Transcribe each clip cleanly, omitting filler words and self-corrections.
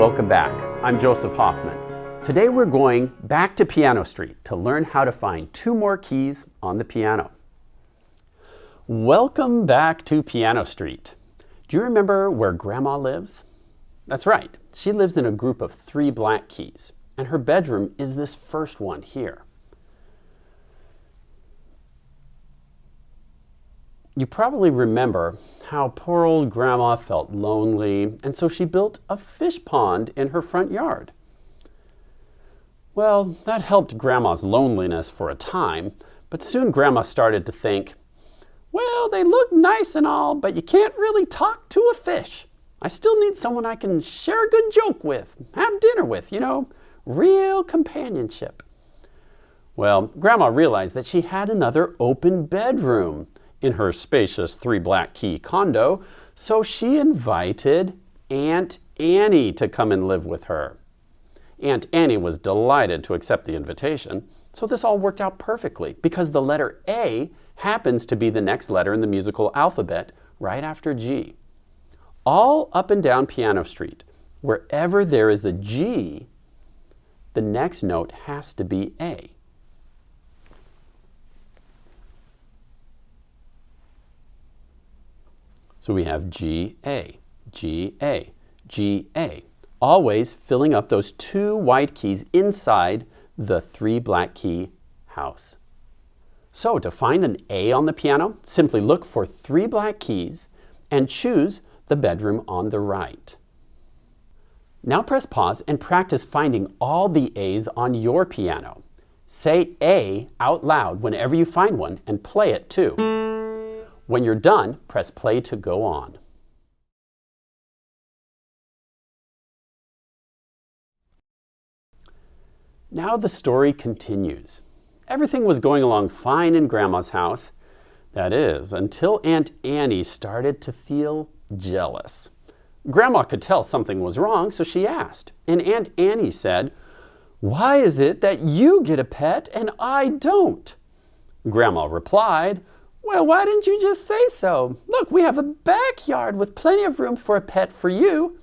welcome back. I'm Joseph Hoffman. Today we're going back to Piano Street to learn how to find 2 more keys on the piano. Welcome back to Piano Street. Do you remember where Grandma lives? That's right. She lives in a group of 3 black keys, and her bedroom is this first one here. You probably remember how poor old Grandma felt lonely, and so she built a fish pond in her front yard. Well, that helped Grandma's loneliness for a time, but soon Grandma started to think, well, they look nice and all, but you can't really talk to a fish. I still need someone I can share a good joke with, have dinner with, real companionship. Well, Grandma realized that she had another open bedroom in her spacious 3 black key condo, so she invited Aunt Annie to come and live with her. Aunt Annie was delighted to accept the invitation, so this all worked out perfectly because the letter A happens to be the next letter in the musical alphabet right after G. All up and down Piano Street, wherever there is a G, the next note has to be A. So we have G, A, G, A, G, A, always filling up those 2 white keys inside the 3 black key house. So to find an A on the piano, simply look for 3 black keys and choose the bedroom on the right. Now press pause and practice finding all the A's on your piano. Say A out loud whenever you find one and play it too. When you're done, press play to go on. Now the story continues. Everything was going along fine in Grandma's house. That is, until Aunt Annie started to feel jealous. Grandma could tell something was wrong, so she asked. And Aunt Annie said, "Why is it that you get a pet and I don't?" Grandma replied, "Well, why didn't you just say so? Look, we have a backyard with plenty of room for a pet for you.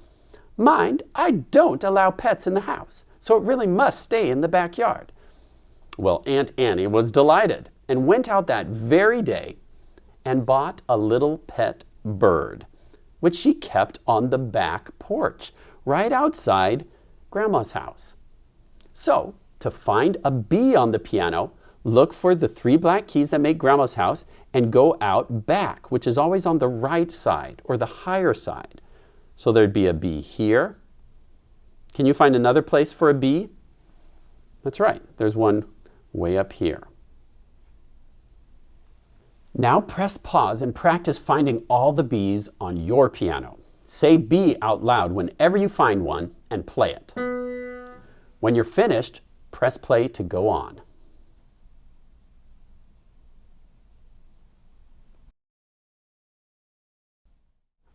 Mind, I don't allow pets in the house, so it really must stay in the backyard." Well, Aunt Annie was delighted and went out that very day and bought a little pet bird, which she kept on the back porch, right outside Grandma's house. So, to find a B on the piano, look for the 3 black keys that make Grandma's house and go out back, which is always on the right side or the higher side. So there'd be a B here. Can you find another place for a B? That's right, there's one way up here. Now press pause and practice finding all the B's on your piano. Say B out loud whenever you find one and play it. When you're finished, press play to go on.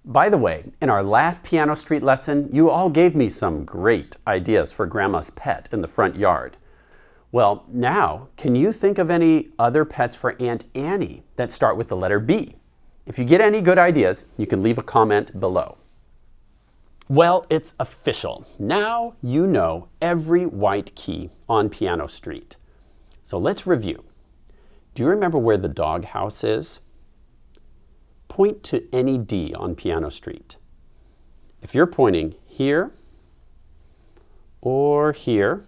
By the way, in our last Piano Street lesson, you all gave me some great ideas for Grandma's pet in the front yard. Well, now, can you think of any other pets for Aunt Annie that start with the letter B? If you get any good ideas, you can leave a comment below. Well, it's official. Now you know every white key on Piano Street. So let's review. Do you remember where the doghouse is? Point to any D on Piano Street. If you're pointing here, or here,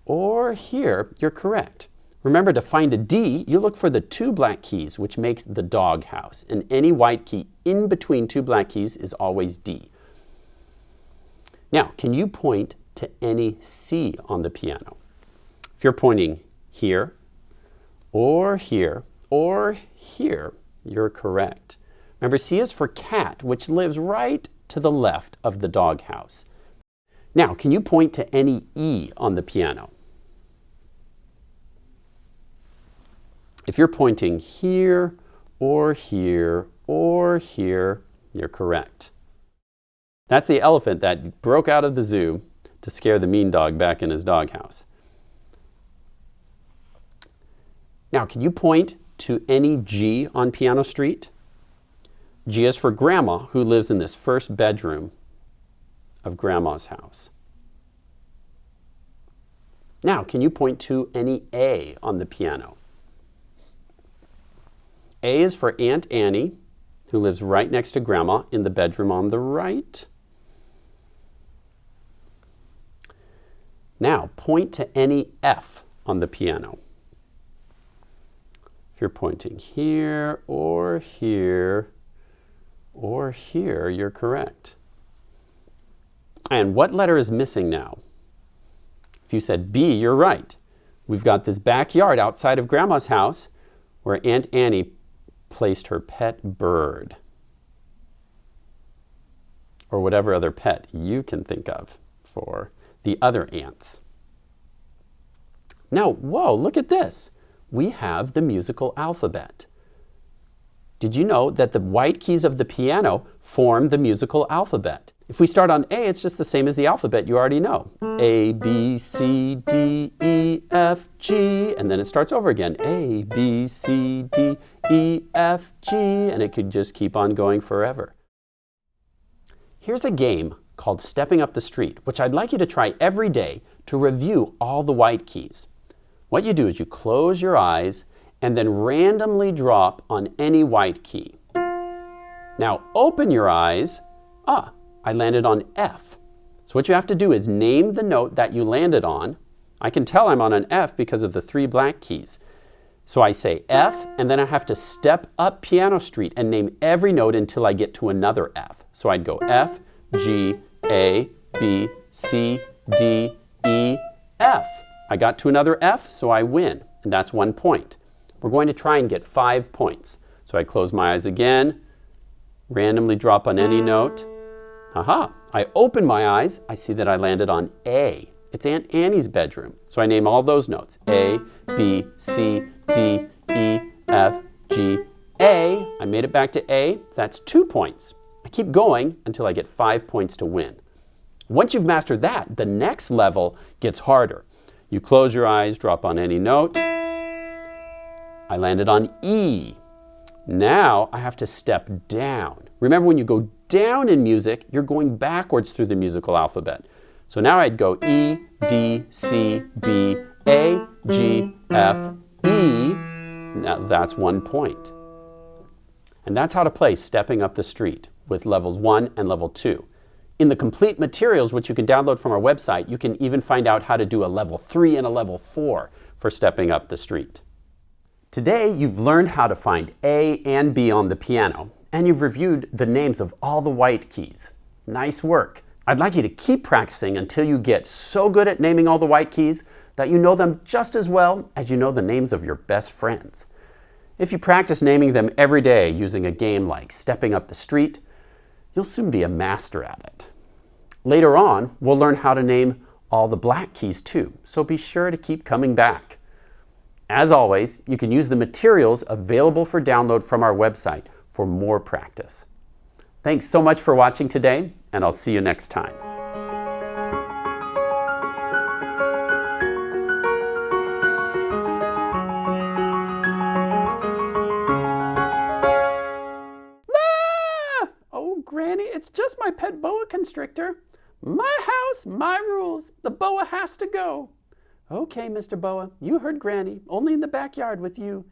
or here, you're correct. Remember, to find a D, you look for the 2 black keys, which make the doghouse, and any white key in between 2 black keys is always D. Now, can you point to any C on the piano? If you're pointing here, or here, or here, you're correct. Remember, C is for cat, which lives right to the left of the doghouse. Now, can you point to any E on the piano? If you're pointing here, or here, or here, you're correct. That's the elephant that broke out of the zoo to scare the mean dog back in his doghouse. Now, can you point to any G on Piano Street? G is for Grandma, who lives in this first bedroom of Grandma's house. Now, can you point to any A on the piano? A is for Aunt Annie, who lives right next to Grandma in the bedroom on the right. Now, point to any F on the piano. If you're pointing here, or here, or here, you're correct. And what letter is missing now? If you said B, you're right. We've got this backyard outside of Grandma's house where Aunt Annie placed her pet bird, or whatever other pet you can think of for the other aunts. Now, whoa, look at this. We have the musical alphabet. Did you know that the white keys of the piano form the musical alphabet? If we start on A, it's just the same as the alphabet you already know. A, B, C, D, E, F, G, and then it starts over again. A, B, C, D, E, F, G, and it could just keep on going forever. Here's a game called Stepping Up the Street, which I'd like you to try every day to review all the white keys. What you do is you close your eyes and then randomly drop on any white key. Now open your eyes. I landed on F. So what you have to do is name the note that you landed on. I can tell I'm on an F because of the 3 black keys. So I say F, and then I have to step up piano street and name every note until I get to another F. So I'd go F, G, A, B, C, D, E, F. I got to another F, so I win, and that's 1 point. We're going to try and get 5 points. So I close my eyes again, randomly drop on any note. Aha! I open my eyes, I see that I landed on A. It's Aunt Annie's bedroom. So I name all those notes. A, B, C, D, E, F, G, A. I made it back to A, so that's 2 points. I keep going until I get 5 points to win. Once you've mastered that, the next level gets harder. You close your eyes, drop on any note. I landed on E. Now I have to step down. Remember, when you go down in music, you're going backwards through the musical alphabet. So now I'd go E, D, C, B, A, G, F, E. Now that's 1 point. And that's how to play Stepping Up the Street with levels 1 and level 2. In the complete materials, which you can download from our website, you can even find out how to do a level 3 and a level 4 for Stepping Up the Street. Today, you've learned how to find A and B on the piano, and you've reviewed the names of all the white keys. Nice work. I'd like you to keep practicing until you get so good at naming all the white keys that you know them just as well as you know the names of your best friends. If you practice naming them every day using a game like Stepping Up the Street, you'll soon be a master at it. Later on, we'll learn how to name all the black keys too, so be sure to keep coming back. As always, you can use the materials available for download from our website for more practice. Thanks so much for watching today, and I'll see you next time. Oh, Granny, it's just my pet boa constrictor. My house, my rules. The boa has to go. Okay, Mr. Boa, you heard Granny, only in the backyard with you.